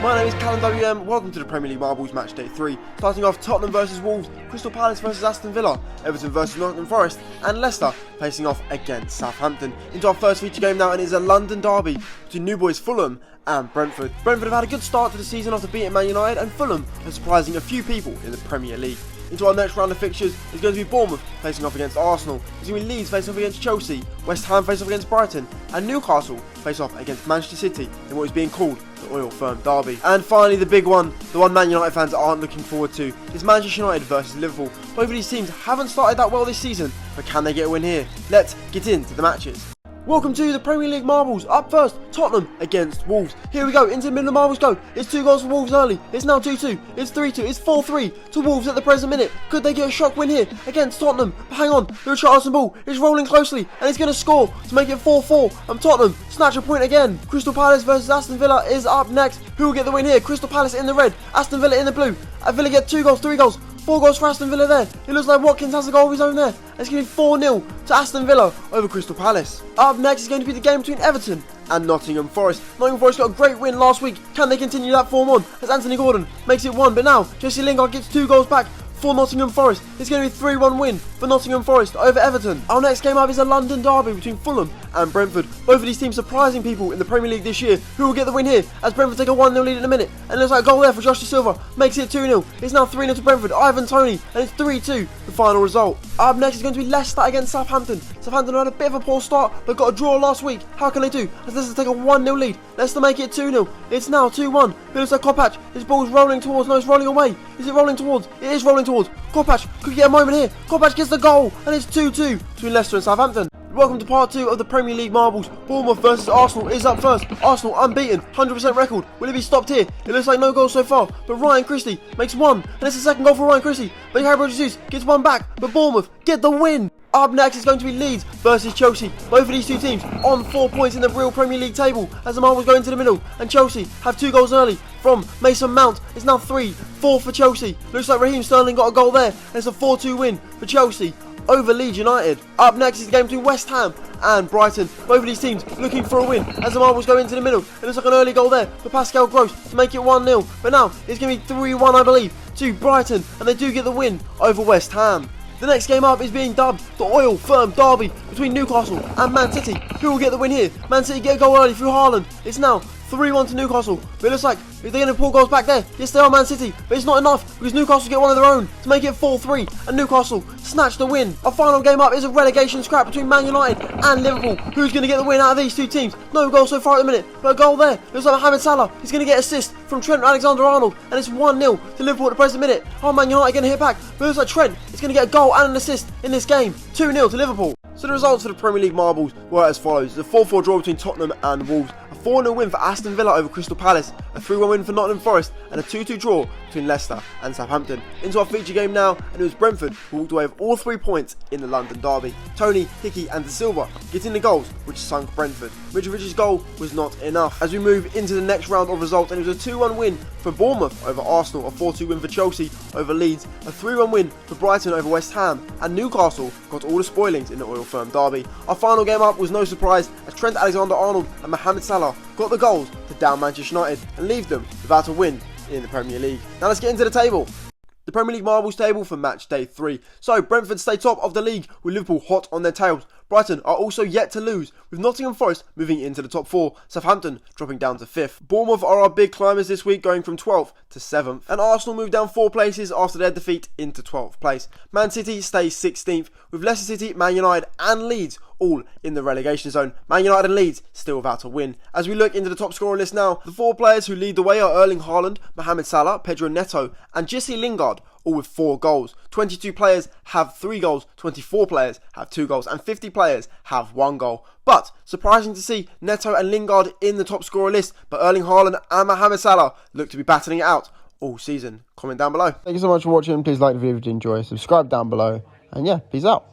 My name is Callum WM, welcome to the Premier League Marbles Matchday 3, starting off Tottenham vs Wolves, Crystal Palace vs Aston Villa, Everton vs Nottingham Forest, and Leicester facing off against Southampton. Into our first feature game now, and it is a London derby between New Boys Fulham and Brentford. Brentford have had a good start to the season after beating Man United, and Fulham are surprising a few people in the Premier League. Into our next round of fixtures is going to be Bournemouth facing off against Arsenal, it's going to be Leeds facing off against Chelsea, West Ham face off against Brighton, and Newcastle face off against Manchester City in what is being called the Oil Firm Derby. And finally the big one, the one Man United fans aren't looking forward to, is Manchester United versus Liverpool. Both of these teams haven't started that well this season, but can they get a win here? Let's get into the matches. Welcome to the Premier League Marbles. Up first, Tottenham against Wolves. Here we go, into the middle of Marbles go. It's 2 goals for Wolves early. It's now 2-2. It's 3-2. It's 4-3 to Wolves at the present minute. Could they get a shock win here against Tottenham? But hang on, the Richarlison ball is rolling closely and it's going to score to make it 4-4. And Tottenham snatch a point again. Crystal Palace versus Aston Villa is up next. Who will get the win here? Crystal Palace in the red, Aston Villa in the blue. Villa get 2 goals, 3 goals. 4 goals for Aston Villa there. It looks like Watkins has a goal of his own there. It's going to be 4-0 to Aston Villa over Crystal Palace. Up next is going to be the game between Everton and Nottingham Forest. Nottingham Forest got a great win last week. Can they continue that form on as Anthony Gordon makes it 1? But now Jesse Lingard gets 2 goals back for Nottingham Forest. It's going to be a 3-1 win for Nottingham Forest over Everton. Our next game up is a London derby between Fulham and Brentford. Both of these teams surprising people in the Premier League this year. Who will get the win here as Brentford take a 1-0 lead in a minute? And it looks like a goal there for Josh De Silva. Makes it 2-0. It's now 3-0 to Brentford. Ivan Toney. And it's 3-2 the final result. Up next is going to be Leicester against Southampton. Southampton had a bit of a poor start but got a draw last week. How can they do as Leicester take a 1-0 lead? Leicester make it 2-0. It's now 2-1. It looks like Kopacz. His ball's rolling towards. No, it's rolling away. Is it rolling towards? It is rolling towards. Kopacz could get a moment here. Kopacz gets the goal and it's 2-2 between Leicester and Southampton. Welcome to part 2 of the Premier League Marbles. Bournemouth versus Arsenal is up first. Arsenal unbeaten, 100% record. Will it be stopped here? It looks like no goals so far, but Ryan Christie makes 1, and it's the second goal for Ryan Christie. But Gabriel Jesus gets 1 back, but Bournemouth get the win. Up next is going to be Leeds versus Chelsea. Both of these two teams on 4 points in the real Premier League table as the marbles go into the middle, and Chelsea have 2 goals early from Mason Mount. It's now 3-4 for Chelsea. Looks like Raheem Sterling got a goal there, and it's a 4-2 win for Chelsea over Leeds United. Up next is the game between West Ham and Brighton. Both of these teams looking for a win as the marbles go into the middle. It looks like an early goal there for Pascal Gross to make it 1-0. But now it's going to be 3-1, I believe, to Brighton, and they do get the win over West Ham. The next game up is being dubbed the Oil Firm Derby between Newcastle and Man City. Who will get the win here? Man City get a goal early through Haaland. It's now 3-1 to Newcastle. But it looks like if they're going to pull goals back there, yes they are, Man City. But it's not enough because Newcastle get one of their own to make it 4-3 and Newcastle snatch the win. Our final game up is a relegation scrap between Man United and Liverpool. Who's going to get the win out of these two teams? No goal so far at the minute, but a goal there. Looks like Mohamed Salah is going to get assist from Trent Alexander-Arnold, and it's 1-0 to Liverpool at the present minute. Oh, Man United going to hit back, but it looks like Trent is going to get a goal and an assist in this game. 2-0 to Liverpool. So the results for the Premier League Marbles were as follows. The 4-4 draw between Tottenham and Wolves, a 4-0 win for Aston Villa over Crystal Palace, a 3-1 win for Nottingham Forest, and a 2-2 draw between Leicester and Southampton. Into our feature game now, and it was Brentford who walked away with all 3 points in the London derby. Toney, Hickey and De Silva getting the goals which sunk Brentford. Mitrovic's goal was not enough. As we move into the next round of results, and it was a 2-1 win for Bournemouth over Arsenal, a 4-2 win for Chelsea over Leeds, a 3-1 win for Brighton over West Ham, and Newcastle got all the spoilings in the Oil Firm derby. Our final game up was no surprise as Trent Alexander-Arnold and Mohamed Salah got the goals to down Manchester United and leave them without a win in the Premier League. Now let's get into the table. The Premier League Marbles table for match day 3. So Brentford stay top of the league with Liverpool hot on their tails. Brighton are also yet to lose, with Nottingham Forest moving into the top 4, Southampton dropping down to 5th. Bournemouth are our big climbers this week, going from 12th to 7th, and Arsenal move down 4 places after their defeat into 12th place. Man City stays 16th, with Leicester City, Man United and Leeds all in the relegation zone. Man United and Leeds still without a win. As we look into the top scorer list now, the 4 players who lead the way are Erling Haaland, Mohamed Salah, Pedro Neto and Jesse Lingard, all with 4 goals. 22 players have 3 goals, 24 players have 2 goals, and 50 players have 1 goal. But surprising to see Neto and Lingard in the top scorer list, but Erling Haaland and Mohamed Salah look to be battling it out all season. Comment down below. Thank you so much for watching. Please like the video if you enjoy, subscribe down below, and yeah, peace out.